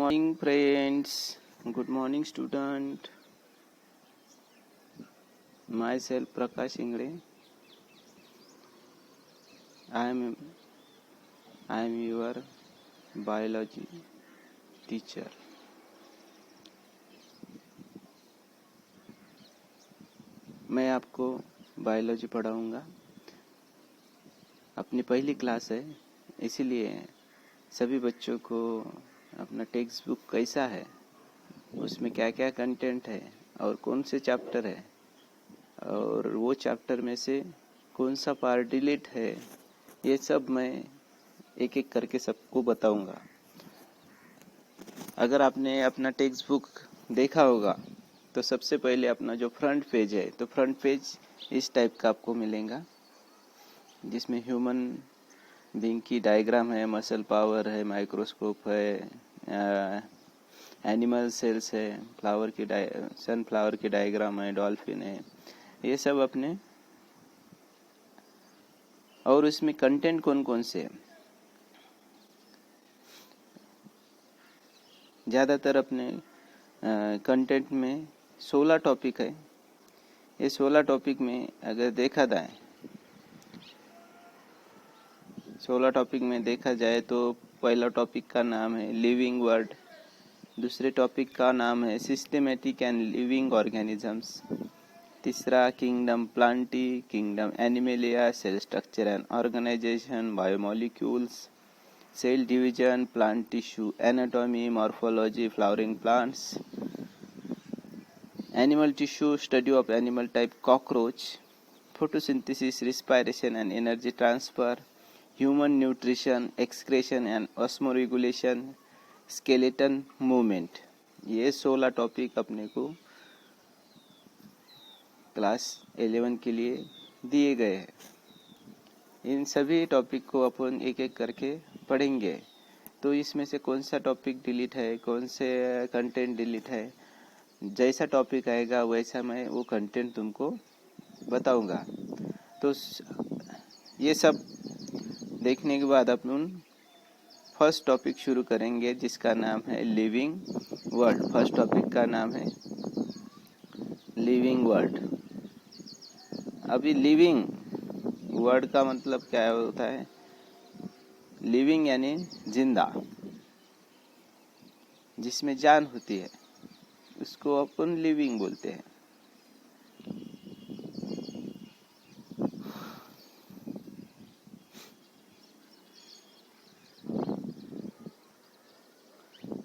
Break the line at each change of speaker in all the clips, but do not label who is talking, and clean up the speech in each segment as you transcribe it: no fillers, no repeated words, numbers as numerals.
morning friends, good morning student. Myself Prakash Ingre. I am your biology teacher. मैं आपको biology पढ़ाऊंगा। अपनी पहली क्लास है, इसीलिए सभी बच्चों को अपना टेक्स्ट बुक कैसा है, उसमें क्या क्या कंटेंट है और कौन से चैप्टर है और वो चैप्टर में से कौन सा पार्ट डिलीट है, ये सब मैं एक एक करके सबको बताऊंगा। अगर आपने अपना टेक्स्ट बुक देखा होगा तो सबसे पहले अपना जो फ्रंट पेज है, तो फ्रंट पेज इस टाइप का आपको मिलेगा, जिसमें ह्यूमन बीइंग की डायग्राम है, मसल पावर है, माइक्रोस्कोप है, एनिमल सेल्स है, सनफ्लावर की डायग्राम है, डॉल्फिन है, ये सब अपने। और इसमें कंटेंट कौन कौन से है, ज़्यादातर अपने कंटेंट में 16 टॉपिक है। ये 16 टॉपिक में अगर देखा जाए 16 टॉपिक में देखा जाए तो पहला टॉपिक का नाम है लिविंग वर्ल्ड, दूसरे टॉपिक का नाम है सिस्टेमेटिक एंड लिविंग ऑर्गेनिजम्स, तीसरा kingdom plantae, kingdom animalia, cell structure and organisation, biomolecules, cell division, plant tissue anatomy, morphology, flowering plants, animal tissue, study of animal type cockroach, photosynthesis, respiration and energy transfer, human nutrition, excretion and osmoregulation, skeleton movement। ये 16 topic अपने को class 11 के लिए दिए गए हैं। इन सभी topic को अपन एक एक करके पढ़ेंगे। तो इसमें से कौन सा टॉपिक डिलीट है, कौन से कंटेंट डिलीट है, जैसा टॉपिक आएगा वैसा मैं वो कंटेंट तुमको बताऊंगा। तो ये सब देखने के बाद अपन फर्स्ट टॉपिक शुरू करेंगे, जिसका नाम है लिविंग वर्ल्ड। फर्स्ट टॉपिक का नाम है लिविंग वर्ल्ड। अभी लिविंग वर्ड का मतलब क्या होता है? लिविंग यानी जिंदा, जिसमें जान होती है, उसको अपन लिविंग बोलते हैं।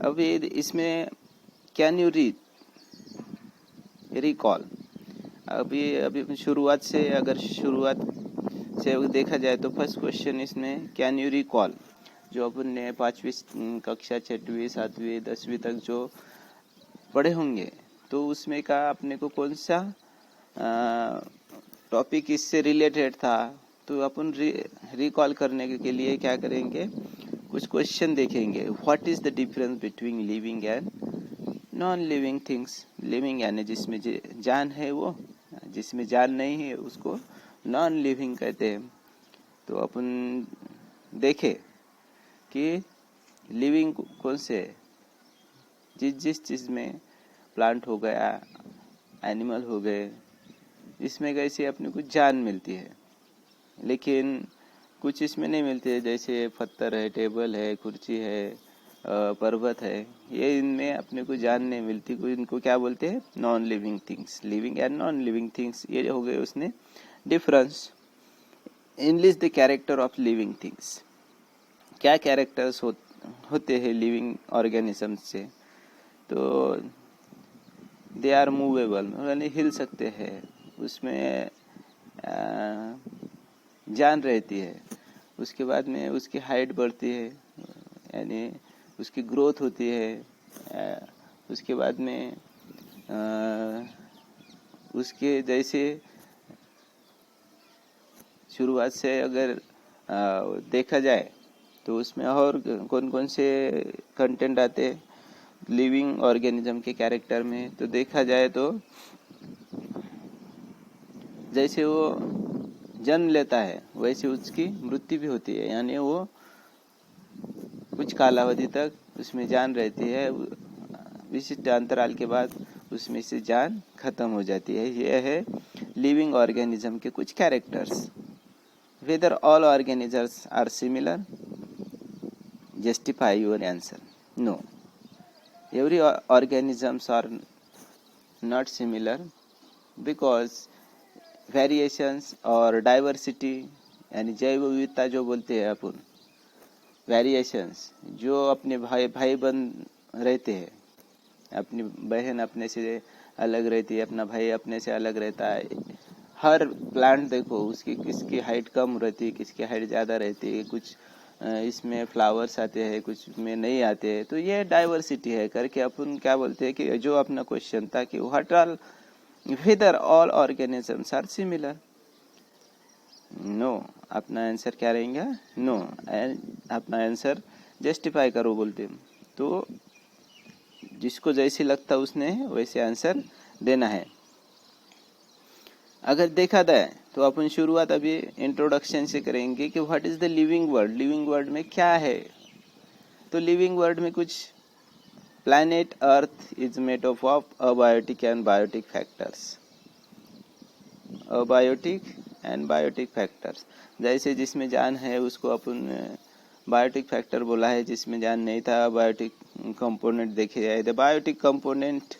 अभी इसमें कैन यू रिकॉल, अभी शुरुआत से देखा जाए तो फर्स्ट क्वेश्चन इसमें कैन यू रिकॉल, जो अपन ने 5वीं कक्षा 6वीं 7वीं 10वीं तक जो पढ़े होंगे, तो उसमें का अपने को कौन सा टॉपिक इससे रिलेटेड था, तो अपन रिकॉल करने के लिए क्या करेंगे, कुछ क्वेश्चन देखेंगे। What is the difference between living and non living things. Living यानी जिसमें जान है, वो जिसमें जान नहीं है उसको नॉन लिविंग कहते हैं। तो अपन देखे कि लिविंग कौन से है, जिस चीज में प्लांट हो गया, एनिमल हो गए, इसमें कैसे अपने को जान मिलती है, लेकिन कुछ इसमें नहीं मिलती है, जैसे पत्थर है, टेबल है, कुर्सी है, पर्वत है, ये इनमें अपने को जान नहीं मिलती। इनको क्या बोलते हैं? Non living things. Living and non living things, ये हो गए उसने difference. Enlist the character of living things. क्या कैरेक्टर्स होते हैं लिविंग ऑर्गेनिज्म से? तो दे आर मूवेबल, यानी हिल सकते हैं, उसमें जान रहती है। उसके बाद में उसकी हाइट बढ़ती है, यानी उसकी ग्रोथ होती है। उसके बाद में उसके जैसे शुरुआत से अगर देखा जाए तो उसमें और कौन कौन से कंटेंट आते हैं लिविंग ऑर्गेनिज्म के कैरेक्टर में, तो देखा जाए तो जैसे वो जन्म लेता है वैसे उसकी मृत्यु भी होती है, यानी वो कुछ कालावधि तक उसमें जान रहती है, विशिष्ट अंतराल के बाद उसमें से जान खत्म हो जाती है। यह है लिविंग ऑर्गेनिज्म के कुछ characters. Whether all organisms are similar, justify your answer. No, every organisms are not similar because variations और डाइवर्सिटी यानी जैव विविधता जो बोलते हैं अपन, वेरिएशंस, जो अपने भाई भाई बहन रहते हैं, अपनी बहन अपने से अलग रहती है, अपना भाई अपने से अलग रहता है। हर प्लांट देखो, उसकी किसकी हाइट कम रहती है, किसकी हाइट ज़्यादा रहती है, कुछ इसमें फ्लावर्स आते हैं, कुछ में नहीं आते हैं। तो ये डाइवर्सिटी है करके अपन क्या बोलते हैं कि जो अपना क्वेश्चन था कि what are whether all organisms are similar. No, अपना आंसर क्या रहेगा? नो। अपना आंसर जस्टिफाई करो बोलते। तो जिसको जैसे लगता उसने वैसे आंसर देना है। अगर देखा जाए तो अपन शुरुआत अभी इंट्रोडक्शन से करेंगे कि what is the living world. Living world में क्या है? तो लिविंग वर्ल्ड में कुछ planet earth is made of abiotic and biotic factors. Abiotic and biotic factors, जैसे जिसमें जान है उसको अपन बायोटिक फैक्टर बोला है, जिसमें जान नहीं था बायोटिक कंपोनेंट देखे जाए। The biotic component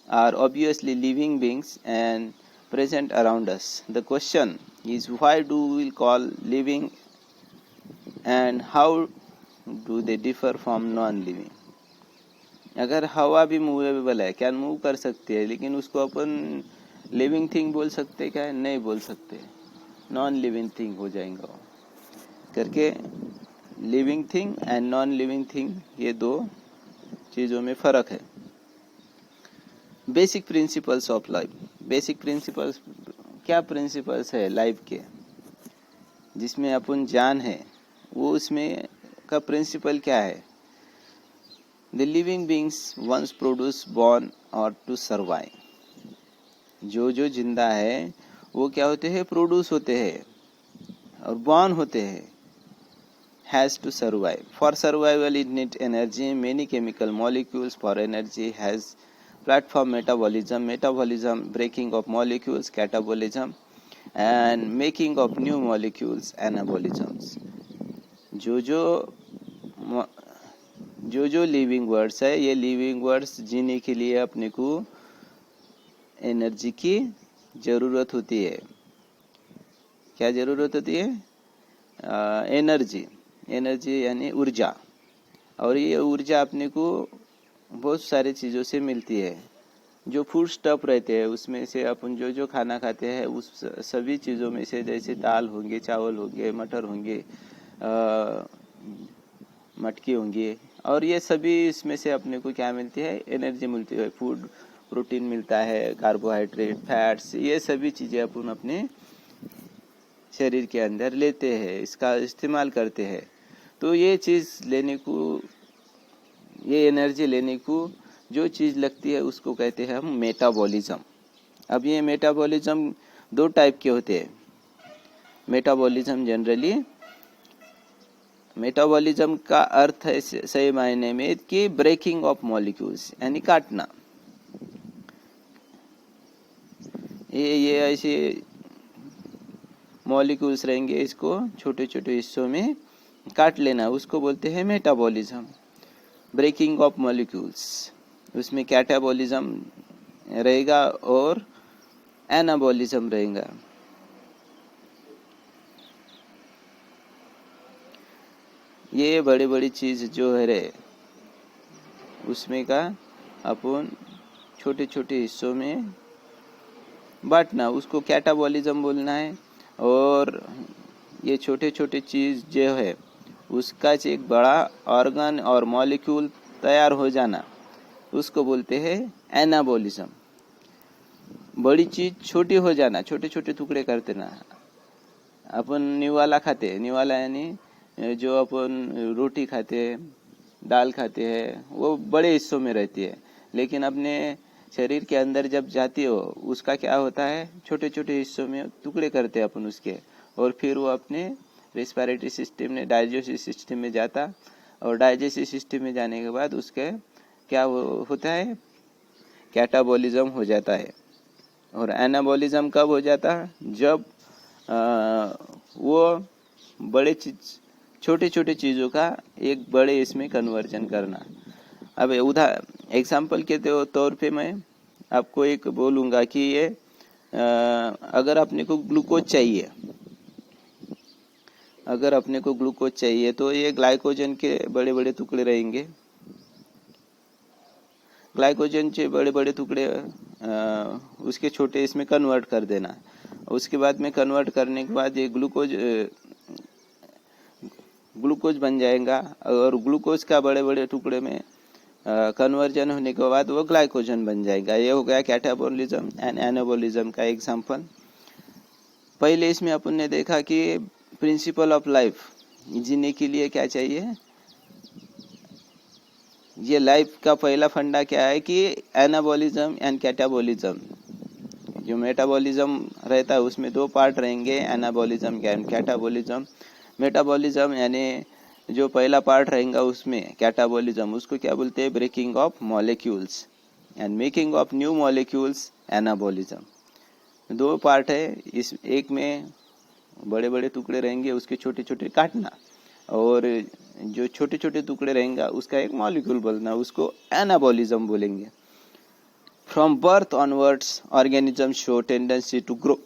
are obviously living beings and present around us. The question is, why do we call living and how do they differ from non-living? अगर हवा भी मूवेबल है, क्या मूव कर सकती है, लेकिन उसको अपन लिविंग थिंग बोल सकते क्या? नहीं बोल सकते, नॉन लिविंग थिंग हो जाएगा वो। करके living thing and non living thing, ये दो चीज़ों में फ़र्क है। Basic principles of life. Basic principles, क्या प्रिंसिपल्स है लाइफ के जिसमें अपन जान है, वो उसमें का प्रिंसिपल क्या है? The living beings once produce born और टू सर्वाइव। जो जिंदा है वो क्या होते हैं? प्रोड्यूस होते हैं और बॉर्न होते हैं। Has to survive, for survival it need energy, many chemical molecules for energy, has platform metabolism, breaking of molecules, catabolism, and making of new molecules, anabolisms. जो लिविंग वर्ड्स है, ये लिविंग वर्ड्स जीने के लिए अपने को एनर्जी की ज़रूरत होती है। क्या ज़रूरत होती है? एनर्जी यानी ऊर्जा। और ये ऊर्जा अपने को बहुत सारी चीज़ों से मिलती है। जो फूड स्टफ रहते हैं उसमें से अपन जो खाना खाते हैं उस सभी चीज़ों में से, जैसे दाल होंगे, चावल होंगे, मटर होंगे, मटकी होंगी, और ये सभी इसमें से अपने को क्या मिलती है? एनर्जी मिलती है। फूड प्रोटीन मिलता है, कार्बोहाइड्रेट, फैट्स, ये सभी चीज़ें अपन अपने शरीर के अंदर लेते हैं, इसका इस्तेमाल करते हैं। तो ये चीज़ लेने को, ये एनर्जी लेने को जो चीज़ लगती है उसको कहते हैं हम मेटाबॉलिज्म। अब ये मेटाबॉलिज्म दो टाइप के होते हैं। मेटाबॉलिज्म जनरली, मेटाबॉलिज्म का अर्थ है सही मायने में कि ब्रेकिंग ऑफ मॉलिक्यूल्स, यानी काटना। ये ऐसे मॉलिक्यूल्स रहेंगे, इसको छोटे छोटे हिस्सों में काट लेना, उसको बोलते हैं मेटाबॉलिज्म। ब्रेकिंग ऑफ मॉलिक्यूल्स, उसमें कैटाबॉलिज्म रहेगा और एनाबॉलिज्म रहेगा। ये बड़ी बड़ी चीज़ जो है रे, उसमें का अपन छोटे छोटे हिस्सों में बांटना, उसको कैटाबॉलिज्म बोलना है। और ये छोटे छोटे चीज़ जो है उसका एक बड़ा ऑर्गन और मॉलिक्यूल तैयार हो जाना, उसको बोलते हैं एनाबॉलिज्म। बड़ी चीज़ छोटी हो जाना, छोटे छोटे टुकड़े कर देना। अपन निवाला खाते हैं, निवाला यानी जो अपन रोटी खाते हैं, दाल खाते हैं, वो बड़े हिस्सों में रहती है, लेकिन अपने शरीर के अंदर जब जाती हो उसका क्या होता है? छोटे छोटे हिस्सों में टुकड़े करते हैं अपन उसके, और फिर वो अपने रेस्पिरेटरी सिस्टम में, डाइजेस्टिव सिस्टम में जाता, और डाइजेस्टिव सिस्टम में जाने के बाद उसके क्या होता है, कैटाबॉलिज्म हो जाता है। और एनाबॉलिज्म कब हो जाता है, जब वो बड़े छोटे छोटे चीज़ों का एक बड़े इसमें कन्वर्जन करना। अब एग्जाम्पल के तौर पे मैं आपको एक बोलूँगा कि ये अगर अपने को ग्लूकोज चाहिए तो ये ग्लाइकोजन के बड़े बड़े टुकड़े रहेंगे। ग्लाइकोजन के बड़े बड़े टुकड़े उसके छोटे इसमें कन्वर्ट कर देना। उसके बाद में कन्वर्ट करने के बाद ये ग्लूकोज बन जाएगा और ग्लूकोज का बड़े बड़े टुकड़े में कन्वर्जन होने के बाद वो ग्लाइकोजन बन जाएगा। ये हो गया कैटाबॉलिज्म एंड एनाबॉलिज्म का एग्जाम्पल। पहले इसमें अपन ने देखा कि प्रिंसिपल ऑफ लाइफ, जीने के लिए क्या चाहिए, ये लाइफ का पहला फंडा क्या है कि एनाबॉलिज्म एंड कैटाबॉलिज्म। जो मेटाबॉलिज्म रहता है उसमें दो पार्ट रहेंगे, एनाबॉलिज्म एंड कैटाबॉलिज्म। मेटाबॉलिज्म यानी जो पहला पार्ट रहेगा उसमें कैटाबॉलिज्म, उसको क्या बोलते हैं, breaking of molecules, and making of new molecules anabolism. दो पार्ट है, इस एक में बड़े बड़े टुकड़े रहेंगे उसके छोटे छोटे काटना, और जो छोटे छोटे टुकड़े रहेंगे उसका एक मॉलिक्यूल बनना, उसको एनाबॉलिज्म बोलेंगे। From birth onwards organism show tendency to grow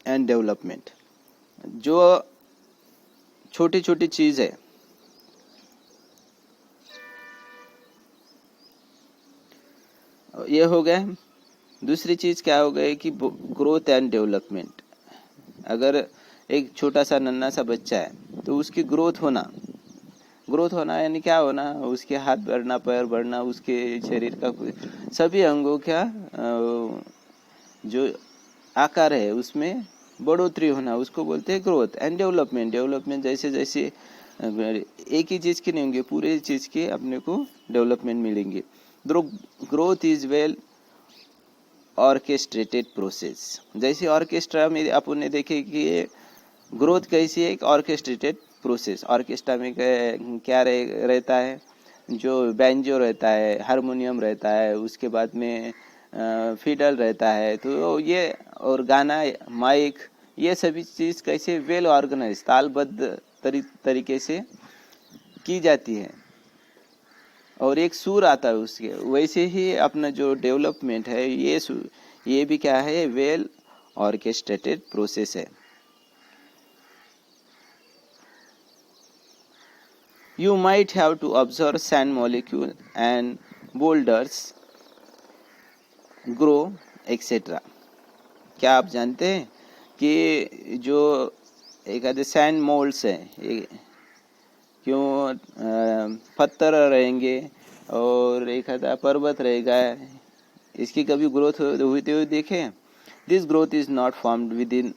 and development. जो छोटी छोटी चीज है, ये हो गए। दूसरी चीज क्या हो गई कि ग्रोथ एंड डेवलपमेंट। अगर एक छोटा सा नन्हा सा बच्चा है तो उसकी ग्रोथ होना यानी क्या होना, उसके हाथ बढ़ना, पैर बढ़ना, उसके शरीर का सभी अंगों का जो आकार है उसमें बढ़ोतरी होना, उसको बोलते हैं ग्रोथ। एंड डेवलपमेंट जैसे जैसे एक ही चीज की नहीं होंगे, पूरे चीज के अपने को डेवलपमेंट मिलेंगे। Growth is well orchestrated process. जैसे ऑर्केस्ट्रा में अपन ने देखे कि ग्रोथ कैसी है, एक ऑर्केस्ट्रेटेड प्रोसेस। ऑर्केस्ट्रा में क्या रहता है, जो बैंजो रहता है, हारमोनियम रहता है, उसके बाद में फिडल रहता है, तो ये और गाना, माइक, ये सभी चीज़ कैसे वेल ऑर्गेनाइज तालबद्ध तरीके से की जाती है और एक सुर आता है उसके। वैसे ही अपना जो डेवलपमेंट है ये भी क्या है, वेल ऑर्केस्ट्रेटेड प्रोसेस है। You might have to observe sand molecule and boulders grow etc. क्या आप जानते हैं कि जो एक आधे सैंड मोल्ड्स है, क्यों पत्थर रहेंगे और एक आधा पर्वत रहेगा, इसकी कभी ग्रोथ होते हुए देखे? This growth is not formed within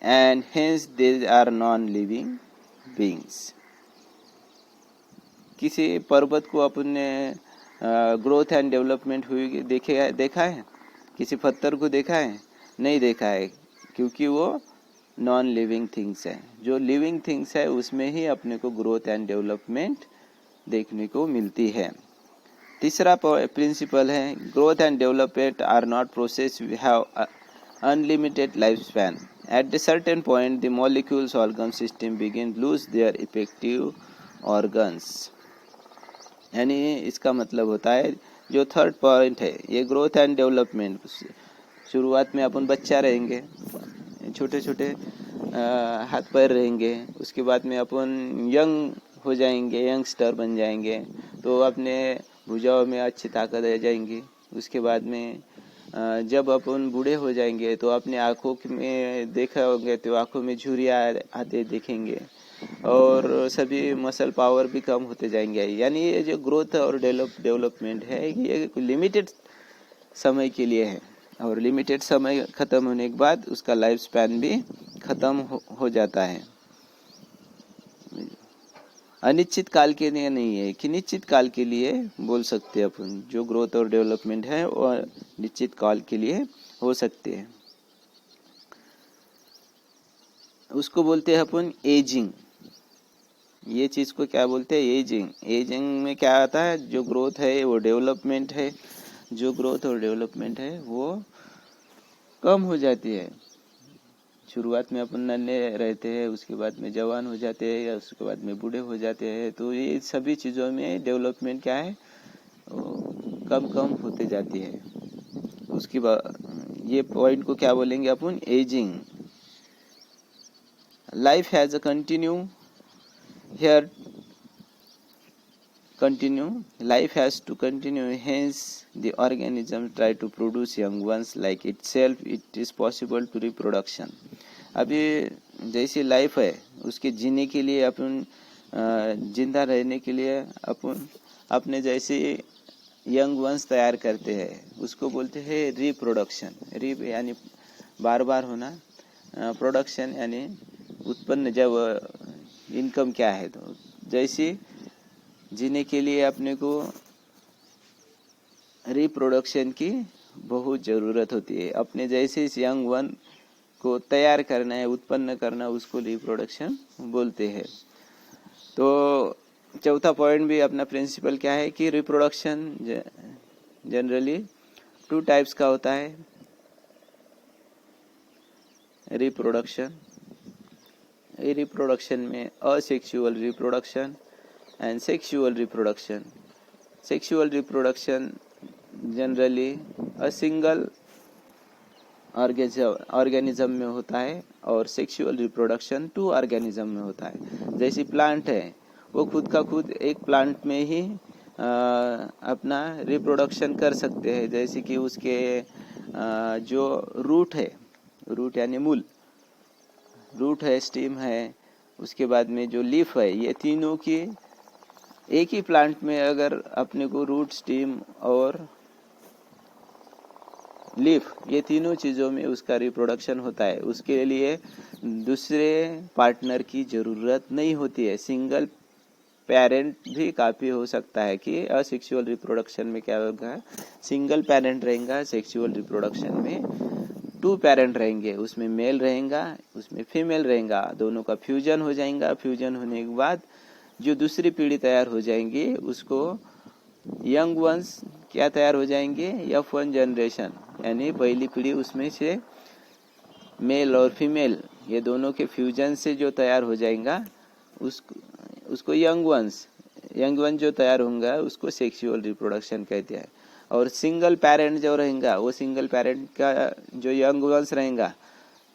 and hence they are non living beings. किसी पर्वत को अपन ने ग्रोथ एंड डेवलपमेंट हुई देखा है? किसी पत्थर को देखा है? नहीं देखा है, क्योंकि वो नॉन लिविंग थिंग्स है। जो लिविंग थिंग्स है उसमें ही अपने को ग्रोथ एंड डेवलपमेंट देखने को मिलती है। तीसरा प्रिंसिपल है, growth and development are not process we have unlimited life span. At the certain point the molecules organ system begin lose their effective organs. यानी इसका मतलब होता है, जो थर्ड पॉइंट है ये ग्रोथ एंड डेवलपमेंट। शुरुआत में अपन बच्चा रहेंगे, छोटे छोटे हाथ पैर रहेंगे, उसके बाद में अपन यंग हो जाएंगे, यंगस्टर बन जाएंगे, तो अपने भुजाओं में अच्छी ताकत आ जाएंगी। उसके बाद में जब अपन बूढ़े हो जाएंगे तो अपने आँखों में देखा होंगे तो आँखों में झुर्रियाँ आते देखेंगे और सभी मसल पावर भी कम होते जाएंगे। यानी ये जो ग्रोथ और डेवलपमेंट है ये लिमिटेड समय के लिए है, और लिमिटेड समय खत्म होने के बाद उसका लाइफ स्पैन भी खत्म हो जाता है। अनिश्चित काल के लिए नहीं है कि निश्चित काल के लिए बोल सकते हैं अपन। जो ग्रोथ और डेवलपमेंट है वो निश्चित काल के लिए हो सकते हैं, उसको बोलते हैं अपन एजिंग। ये चीज़ को क्या बोलते हैं, एजिंग। एजिंग में क्या आता है, जो ग्रोथ है वो डेवलपमेंट है, जो ग्रोथ और डेवलपमेंट है वो कम हो जाती है। शुरुआत में अपन नन्हे रहते हैं, उसके बाद में जवान हो जाते हैं, या उसके बाद में बूढ़े हो जाते हैं। तो ये सभी चीज़ों में डेवलपमेंट क्या है, कम कम होते जाती है। उसके बाद ये पॉइंट को क्या बोलेंगे अपन, ageing. Life has a continue here, continue, life has to continue, hence the organism try to produce young ones like itself, it is possible to reproduction। अभी जैसी लाइफ है उसके जीने के लिए अपन जिंदा रहने के लिए अपन अपने जैसे यंग वंस तैयार करते हैं, उसको बोलते हैं रिप्रोडक्शन। री यानी बार बार होना, प्रोडक्शन यानी उत्पन्न, जब इनकम क्या है, तो जैसे जीने के लिए अपने को रिप्रोडक्शन की बहुत ज़रूरत होती है। अपने जैसे इस यंग वन को तैयार करना है, उत्पन्न करना, उसको रिप्रोडक्शन बोलते हैं। तो चौथा पॉइंट भी अपना प्रिंसिपल क्या है कि रिप्रोडक्शन जनरली 2 टाइप्स का होता है। रिप्रोडक्शन में asexual reproduction and sexual reproduction। Sexual reproduction generally a single organism में होता है, और सेक्सुअल रिप्रोडक्शन 2 ऑर्गेनिज्म में होता है। जैसे प्लांट है, वो खुद का खुद एक प्लांट में ही अपना रिप्रोडक्शन कर सकते हैं। जैसे कि उसके जो रूट है, रूट यानी मूल, रूट है, स्टीम है, उसके बाद में जो लीफ है, ये तीनों की एक ही प्लांट में अगर अपने को रूट, स्टीम और लीफ, ये तीनों चीज़ों में उसका रिप्रोडक्शन होता है। उसके लिए दूसरे पार्टनर की ज़रूरत नहीं होती है। सिंगल पेरेंट भी काफ़ी हो सकता है कि असेक्सुअल रिप्रोडक्शन में क्या होगा, सिंगल पेरेंट रहेगा। सेक्सुअल रिप्रोडक्शन में 2 पेरेंट रहेंगे, उसमें मेल रहेगा, उसमें फीमेल रहेगा, दोनों का फ्यूजन हो जाएगा। फ्यूजन होने के बाद जो दूसरी पीढ़ी तैयार हो जाएंगी, उसको यंग वंस क्या तैयार हो जाएंगे, F1 जनरेशन, यानी पहली पीढ़ी, उसमें से मेल और फीमेल ये दोनों के फ्यूजन से जो तैयार हो जाएगा, उसको यंग वन जो तैयार होगा उसको सेक्सुअल रिप्रोडक्शन कहते हैं। और सिंगल पेरेंट जो रहेगा, वो सिंगल पेरेंट का जो यंग वंस रहेगा,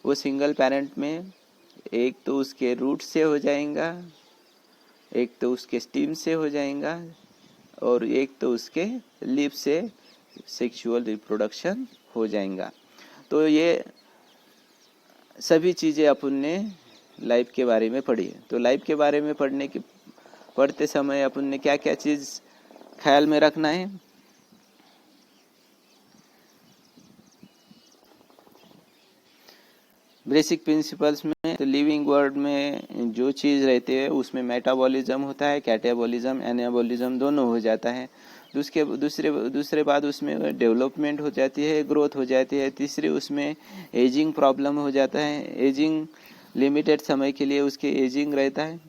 वो सिंगल पेरेंट में एक तो उसके रूट से हो जाएगा, एक तो उसके स्टीम से हो जाएगा, और एक तो उसके लिप से सेक्सुअल रिप्रोडक्शन हो जाएगा। तो ये सभी चीज़ें अपन ने लाइफ के बारे में पढ़ी है। तो लाइफ के बारे में पढ़ते समय अपन ने क्या क्या चीज़ ख्याल में रखना है। बेसिक प्रिंसिपल्स में तो लिविंग वर्ल्ड में जो चीज़ रहती है उसमें मेटाबॉलिज्म होता है, कैटाबॉलिज्म, एनाबॉलिज्म दोनों हो जाता है। दूसरे बाद उसमें डेवलपमेंट हो जाती है, ग्रोथ हो जाती है। तीसरी उसमें एजिंग प्रॉब्लम हो जाता है। एजिंग लिमिटेड समय के लिए उसके एजिंग रहता है,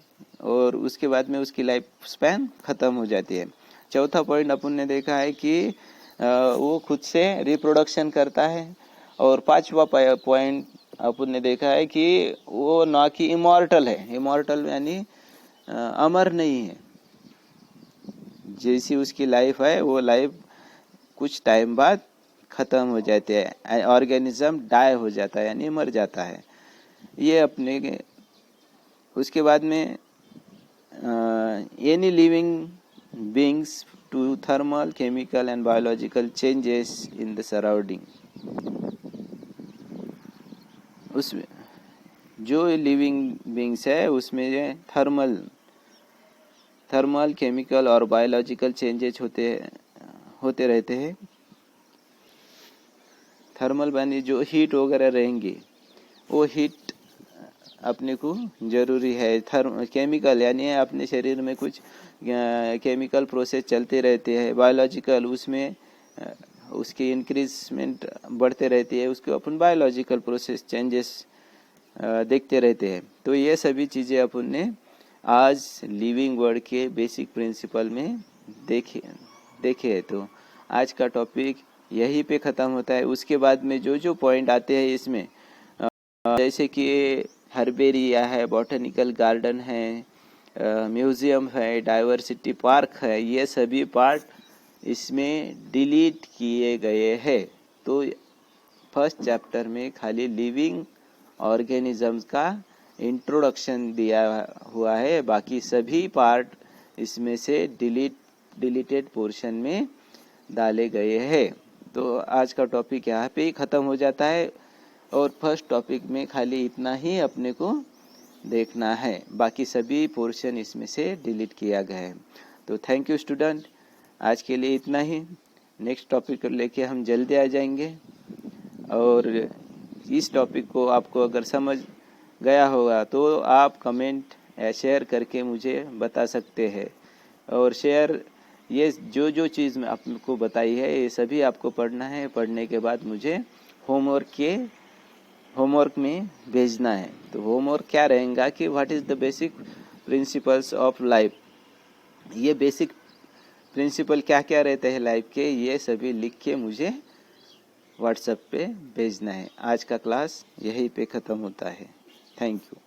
और उसके बाद में उसकी लाइफ स्पैन ख़त्म हो जाती है। चौथा पॉइंट अपन ने देखा है कि वो खुद से रिप्रोडक्शन करता है। और पांचवा पॉइंट अपन ने देखा है कि वो ना कि इमॉर्टल है। इमॉर्टल यानी अमर नहीं है। जैसी उसकी लाइफ है, वो लाइफ कुछ टाइम बाद ख़त्म हो जाती है। ऑर्गेनिज्म डाई हो जाता है, यानी मर जाता है। ये अपने उसके बाद में any living beings to thermal, chemical and biological changes in the surrounding. उसमें जो लिविंग बीइंग्स है उसमें थर्मल, केमिकल और बायोलॉजिकल चेंजेस होते रहते हैं। थर्मल यानी जो हीट वगैरह रहेंगी, वो हीट अपने को जरूरी है। केमिकल यानी अपने शरीर में कुछ केमिकल प्रोसेस चलते रहते हैं। बायोलॉजिकल उसमें उसकी इंक्रीजमेंट बढ़ते रहती है, उसको अपन बायोलॉजिकल प्रोसेस चेंजेस देखते रहते हैं। तो ये सभी चीज़ें अपन ने आज लिविंग वर्ड के बेसिक प्रिंसिपल में देखे तो आज का टॉपिक यहीं पे ख़त्म होता है। उसके बाद में जो जो पॉइंट आते हैं इसमें जैसे कि हर्बेरिया है, बॉटनिकल गार्डन है, म्यूज़ियम है, डाइवर्सिटी पार्क है, ये सभी पार्ट इसमें डिलीट किए गए हैं। तो फर्स्ट चैप्टर में खाली लिविंग ऑर्गेनिजम्स का इंट्रोडक्शन दिया हुआ है, बाकी सभी पार्ट इसमें से डिलीटेड पोर्शन में डाले गए हैं। तो आज का टॉपिक यहाँ पे ही ख़त्म हो जाता है और फर्स्ट टॉपिक में खाली इतना ही अपने को देखना है, बाकी सभी पोर्शन इसमें से डिलीट किया गया है। तो थैंक यू स्टूडेंट, आज के लिए इतना ही। नेक्स्ट टॉपिक को लेके हम जल्दी आ जाएंगे और इस टॉपिक को आपको अगर समझ गया होगा तो आप कमेंट या शेयर करके मुझे बता सकते हैं। और शेयर ये जो जो चीज़ मैं आपको बताई है ये सभी आपको पढ़ना है। पढ़ने के बाद मुझे होमवर्क में भेजना है। तो होमवर्क क्या रहेगा कि what is the basic principles of life, ये बेसिक प्रिंसिपल क्या क्या रहते हैं लाइफ के, ये सभी लिख के मुझे व्हाट्सएप पे भेजना है। आज का क्लास यहीं पे ख़त्म होता है। Thank you.